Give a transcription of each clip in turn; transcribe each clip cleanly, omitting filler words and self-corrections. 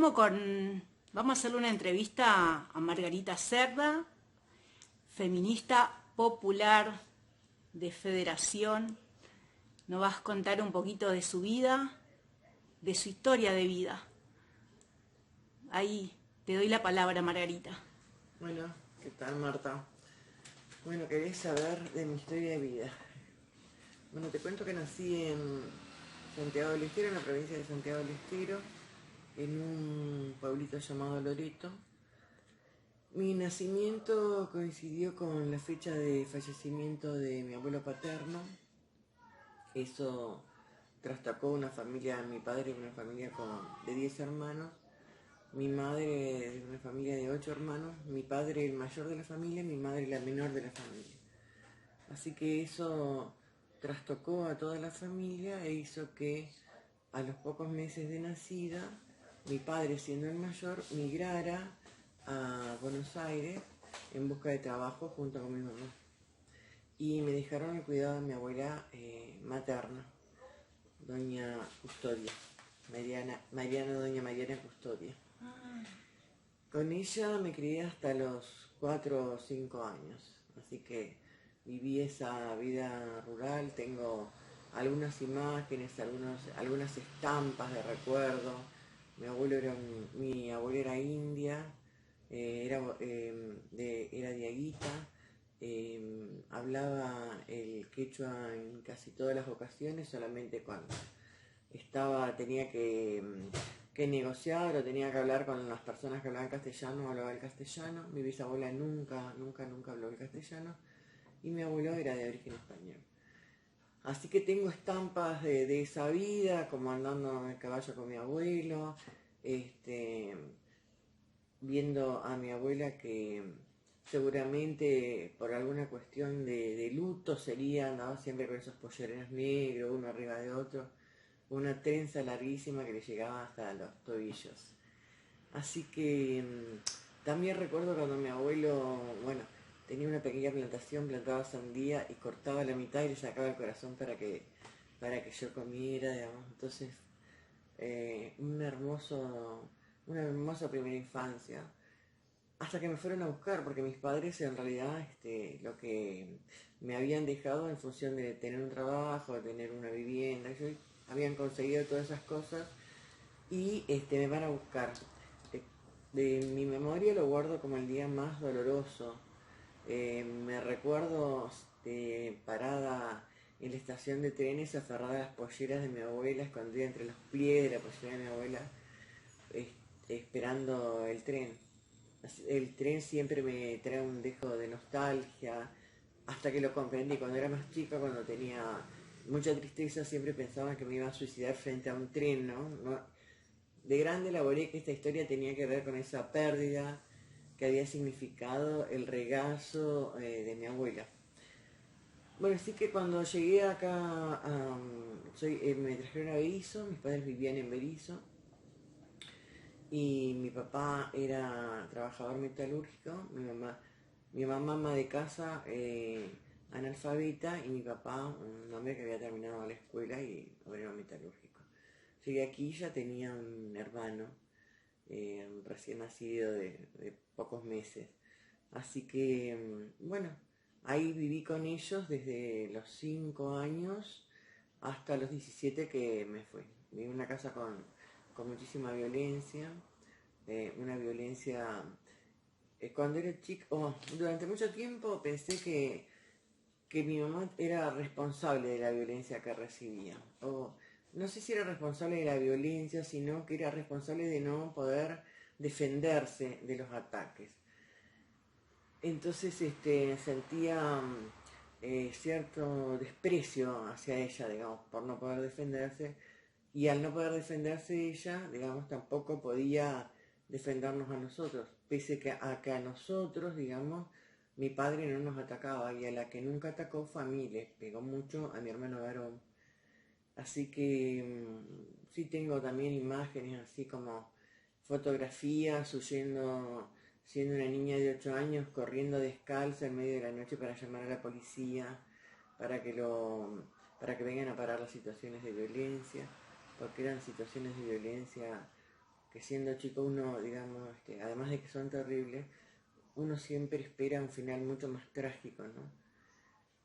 Vamos a hacerle una entrevista a Margarita Cerda, feminista popular de Federación. Nos vas a contar un poquito de su vida, de su historia de vida. Ahí te doy la palabra, Margarita. Bueno, ¿qué tal, Marta? Bueno, querés saber de mi historia de vida. Bueno, te cuento que nací en Santiago del Estero, en la provincia de Santiago del Estero, en un pueblito llamado Loreto. Mi nacimiento coincidió con la fecha de fallecimiento de mi abuelo paterno. Eso trastocó una familia, mi padre una familia de 10 hermanos, mi madre de una familia de 8 hermanos, mi padre el mayor de la familia, mi madre la menor de la familia. Así que eso trastocó a toda la familia e hizo que a los pocos meses de nacida, mi padre siendo el mayor, migrara a Buenos Aires en busca de trabajo junto con mi mamá. Y me dejaron el cuidado de mi abuela materna, doña Custodia, doña Mariana Custodia. Con ella me crié hasta los 4 o 5 años, así que viví esa vida rural. Tengo algunas imágenes, algunas estampas de recuerdo. Mi abuelo era india, era diaguita, hablaba el quechua en casi todas las ocasiones, solamente cuando tenía que negociar o tenía que hablar con las personas que hablaban castellano, hablaba el castellano. Mi bisabuela nunca habló el castellano y mi abuelo era de origen español. Así que tengo estampas de esa vida, como andando en el caballo con mi abuelo, viendo a mi abuela que seguramente por alguna cuestión de luto andaba siempre con esos pollereros negros, uno arriba de otro, una trenza larguísima que le llegaba hasta los tobillos. Así que también recuerdo cuando mi abuelo, tenía una pequeña plantación, plantaba sandía y cortaba la mitad y le sacaba el corazón para que yo comiera, digamos. Entonces, una hermosa primera infancia. Hasta que me fueron a buscar, porque mis padres en realidad lo que me habían dejado en función de tener un trabajo, de tener una vivienda, ellos habían conseguido todas esas cosas y me van a buscar. De mi memoria lo guardo como el día más doloroso. Me recuerdo parada en la estación de trenes, aferrada a las polleras de mi abuela, escondida entre los pliegues de la pollera de mi abuela, esperando el tren. El tren siempre me trae un dejo de nostalgia, hasta que lo comprendí. Cuando era más chica, cuando tenía mucha tristeza, siempre pensaba que me iba a suicidar frente a un tren, ¿no? De grande elaboré que esta historia tenía que ver con esa pérdida que había significado el regazo de mi abuela. Bueno, así que cuando llegué acá, me trajeron a Berisso, mis padres vivían en Berisso, y mi papá era trabajador metalúrgico, mi mamá ama de casa, analfabeta, y mi papá un hombre que había terminado la escuela y obrero metalúrgico. Llegué aquí, ya tenía un hermano recién nacido de pocos meses, así que ahí viví con ellos desde los 5 años hasta los 17 que me fui. Viví en una casa con muchísima violencia, una violencia. Cuando era chico, durante mucho tiempo pensé que mi mamá era responsable de la violencia que recibía. O no sé si era responsable de la violencia, sino que era responsable de no poder defenderse de los ataques. Entonces sentía cierto desprecio hacia ella, digamos, por no poder defenderse. Y al no poder defenderse ella, digamos, tampoco podía defendernos a nosotros. Pese a que a nosotros, digamos, mi padre no nos atacaba, y a la que nunca atacó fue a mí, le pegó mucho a mi hermano varón. Así que sí tengo también imágenes, así como fotografías, siendo una niña de 8 años, corriendo descalza en medio de la noche para llamar a la policía, para que vengan a parar las situaciones de violencia, porque eran situaciones de violencia que siendo chico uno, digamos, además de que son terribles, uno siempre espera un final mucho más trágico, ¿no?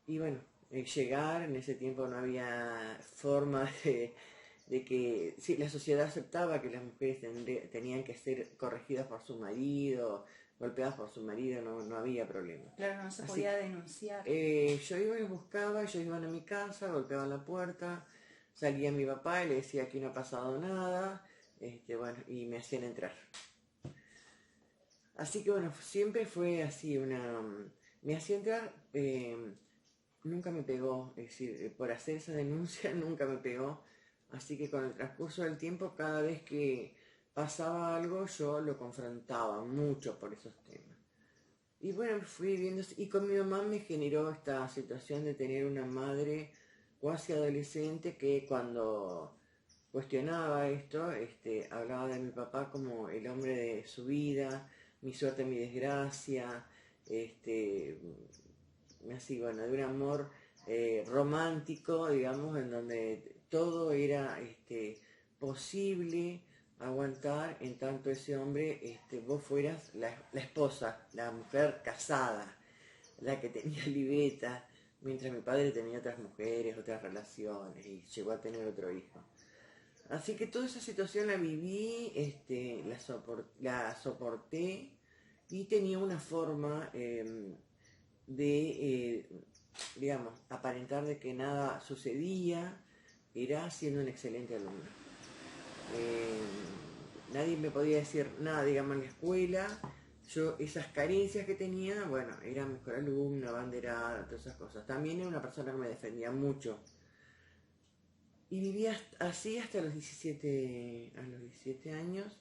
Y bueno, llegar, en ese tiempo no había forma de que, sí, la sociedad aceptaba que las mujeres tenían que ser corregidas por su marido, golpeadas por su marido, no había problema. Claro, no se podía denunciar. Yo iba y los buscaba, ellos iban a mi casa, golpeaban la puerta, salía mi papá y le decía aquí no ha pasado nada, bueno, y me hacían entrar. Así que bueno, siempre fue así me hacía entrar, nunca me pegó, es decir, por hacer esa denuncia nunca me pegó, así que con el transcurso del tiempo, cada vez que pasaba algo, yo lo confrontaba mucho por esos temas. Y bueno, fui viendo, y con mi mamá me generó esta situación de tener una madre cuasi adolescente que cuando cuestionaba esto, hablaba de mi papá como el hombre de su vida, mi suerte, mi desgracia, así, bueno, de un amor romántico, digamos, en donde todo era posible aguantar en tanto ese hombre, vos fueras la esposa, la mujer casada, la que tenía libeta, mientras mi padre tenía otras mujeres, otras relaciones y llegó a tener otro hijo. Así que toda esa situación la viví, la soporté y tenía una forma de, digamos, aparentar de que nada sucedía, era siendo un excelente alumno. Nadie me podía decir nada, digamos, en la escuela. Yo, esas carencias que tenía, bueno, era mejor alumna, abanderada, todas esas cosas. También era una persona que me defendía mucho. Y vivía así hasta los 17 años,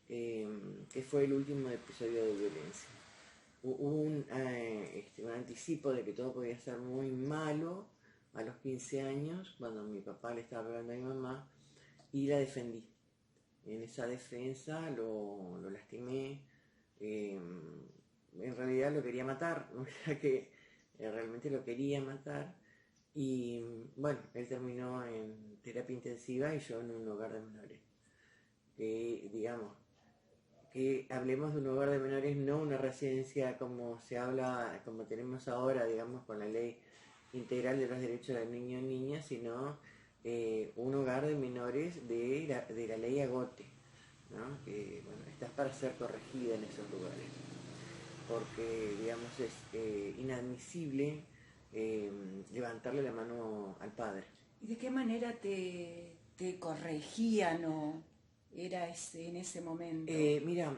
que fue el último episodio de violencia. Hubo un anticipo de que todo podía ser muy malo a los 15 años, cuando mi papá le estaba pegando a mi mamá, y la defendí. En esa defensa lo lastimé, en realidad lo quería matar, o sea que realmente lo quería matar, y bueno, él terminó en terapia intensiva y yo en un hogar de menores. Digamos, que hablemos de un hogar de menores, no una residencia como se habla, como tenemos ahora, digamos, con la ley integral de los derechos del niño y niña, sino un hogar de menores de la ley Agote, ¿no? Que bueno, estás para ser corregida en esos lugares, porque digamos es inadmisible levantarle la mano al padre. ¿Y de qué manera te corregían o era en ese momento? Mira,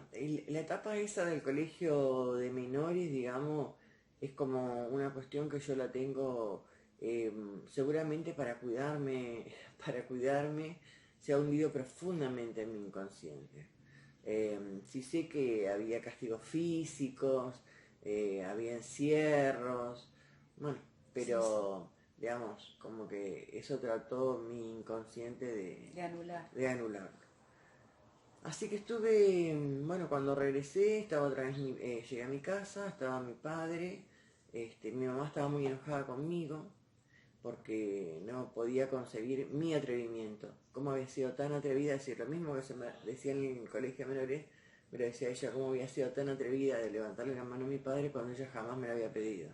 la etapa esa del colegio de menores, digamos, es como una cuestión que yo la tengo seguramente para cuidarme, se ha hundido profundamente en mi inconsciente. Sí sé que había castigos físicos, había encierros, bueno, pero sí. Digamos, como que eso trató mi inconsciente de anular. Así que estuve, bueno, cuando regresé, estaba otra vez, llegué a mi casa, estaba mi padre, mi mamá estaba muy enojada conmigo, porque no podía concebir mi atrevimiento. ¿Cómo había sido tan atrevida? Es decir, lo mismo que se me decía en el colegio de menores, me lo decía ella, cómo había sido tan atrevida de levantarle la mano a mi padre cuando ella jamás me lo había pedido.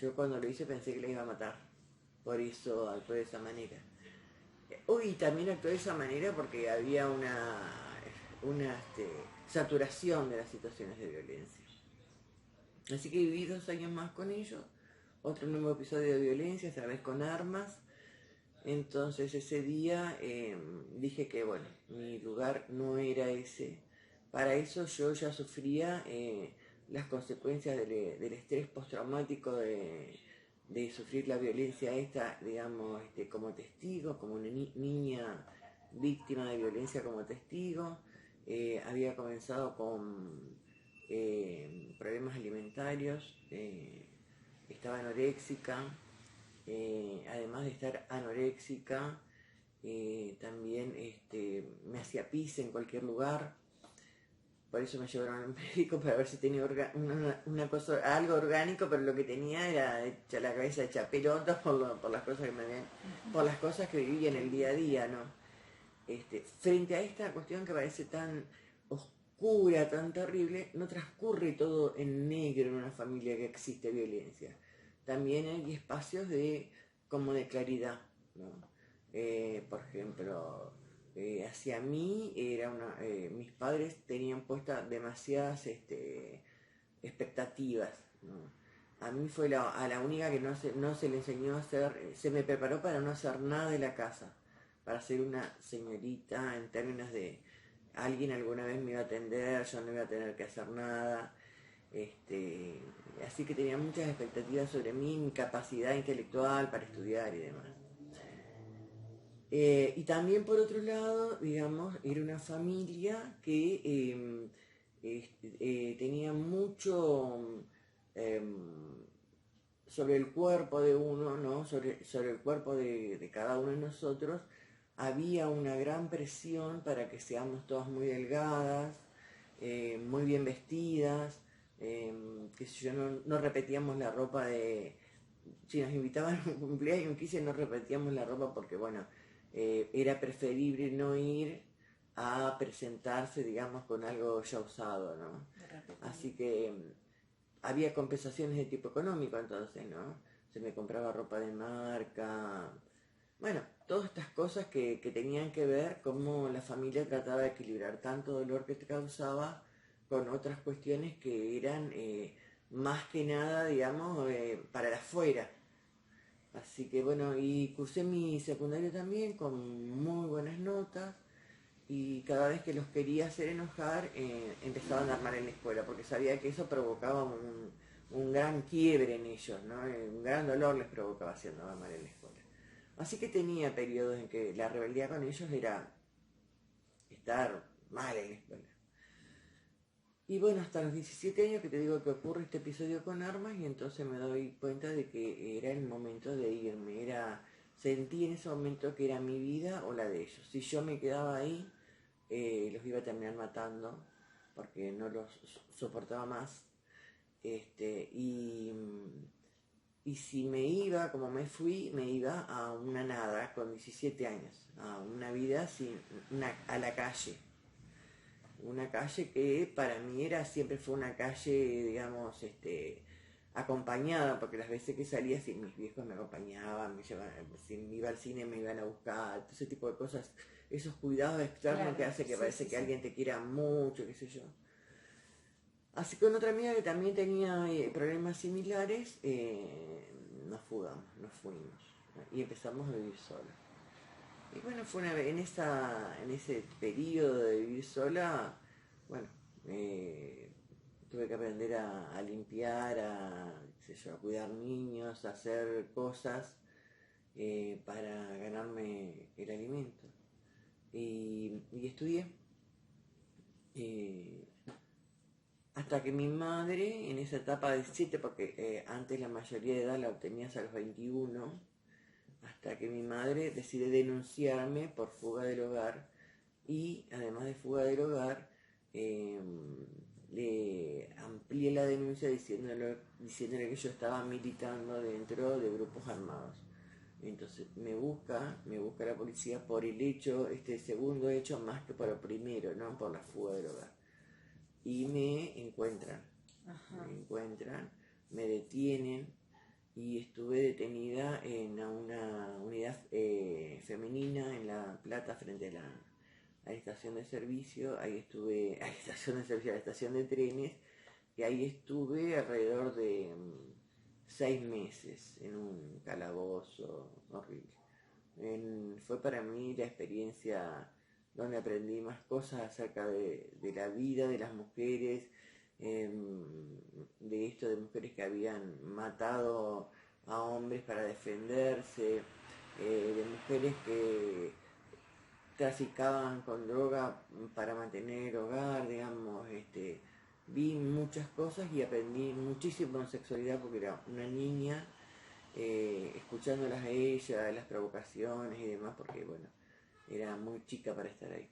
Yo cuando lo hice pensé que le iba a matar, por eso actué de esa manera. Uy, también actué de esa manera porque había una saturación de las situaciones de violencia. Así que viví 2 años más con ellos, otro nuevo episodio de violencia, esta vez con armas. Entonces ese día dije que bueno, mi lugar no era ese. Para eso yo ya sufría las consecuencias del estrés postraumático de sufrir la violencia esta, digamos, como testigo, como una niña víctima de violencia como testigo. Había comenzado con problemas alimentarios, estaba anoréxica, además de estar anoréxica, también me hacía pis en cualquier lugar. Por eso me llevaron al médico para ver si tenía una cosa, algo orgánico, pero lo que tenía era la cabeza hecha pelota por las cosas que por las cosas que vivía en el día a día, ¿no? frente a esta cuestión que parece tan oscura, tan terrible, no transcurre todo en negro en una familia que existe violencia. También hay espacios como de claridad, ¿no? Por ejemplo, hacia mí mis padres tenían puestas demasiadas expectativas, ¿no? A mí fue a la única que no se le enseñó a hacer, se me preparó para no hacer nada de la casa, para ser una señorita en términos de alguien alguna vez me iba a atender, yo no iba a tener que hacer nada. Así que tenía muchas expectativas sobre mí, mi capacidad intelectual para estudiar y demás. Y también por otro lado, digamos, era una familia que tenía mucho sobre el cuerpo de uno, ¿no? Sobre el cuerpo de cada uno de nosotros, había una gran presión para que seamos todas muy delgadas, muy bien vestidas, que si yo no repetíamos la ropa si nos invitaban a un cumpleaños, un 15, no repetíamos la ropa porque, bueno, era preferible no ir a presentarse, digamos, con algo ya usado, ¿no? Así que había compensaciones de tipo económico entonces, ¿no? Se me compraba ropa de marca. Bueno, todas estas cosas que tenían que ver cómo la familia trataba de equilibrar tanto dolor que te causaba con otras cuestiones que eran más que nada, digamos, para el afuera. Así que bueno, y cursé mi secundario también con muy buenas notas y cada vez que los quería hacer enojar empezaban a armar en la escuela porque sabía que eso provocaba un gran quiebre en ellos, ¿no? Un gran dolor les provocaba haciendo armar en la escuela. Así que tenía periodos en que la rebeldía con ellos era estar mal en la escuela. Y bueno, hasta los 17 años que te digo que ocurre este episodio con armas y entonces me doy cuenta de que era el momento de irme. Sentí en ese momento que era mi vida o la de ellos. Si yo me quedaba ahí, los iba a terminar matando porque no los soportaba más. Y si me iba, como me fui, me iba a una nada con 17 años, a una vida a la calle. Una calle que para mí siempre fue una calle, digamos, acompañada, porque las veces que salía, si mis viejos me acompañaban, me llevaban, si me iba al cine me iban a buscar, todo ese tipo de cosas, esos cuidados externos, claro, que hace que parece que alguien te quiera mucho, qué sé yo. Así que con otra amiga que también tenía problemas similares, nos fuimos y empezamos a vivir sola. Y bueno, fue en ese periodo de vivir sola, bueno, tuve que aprender a limpiar, a cuidar niños, a hacer cosas para ganarme el alimento. Y estudié. Hasta que mi madre, en esa etapa de 17, porque antes la mayoría de edad la obtenías a los 21, hasta que mi madre decide denunciarme por fuga del hogar y además de fuga del hogar le amplié la denuncia diciéndole que yo estaba militando dentro de grupos armados. Entonces me busca la policía por el hecho, este segundo hecho, más que por el primero, no por la fuga del hogar. Y me encuentran, me detienen y estuve detenida en una unidad femenina en La Plata frente a la estación de servicio. Ahí estuve, a la estación de trenes, y ahí estuve alrededor de 6 meses en un calabozo horrible. Fue para mí la experiencia donde aprendí más cosas acerca de la vida de las mujeres, de esto de mujeres que habían matado a hombres para defenderse, de mujeres que traficaban con droga para mantener el hogar, digamos. Vi muchas cosas y aprendí muchísimo en sexualidad porque era una niña, escuchándolas a ella, las provocaciones y demás, porque bueno, era muy chica para estar ahí.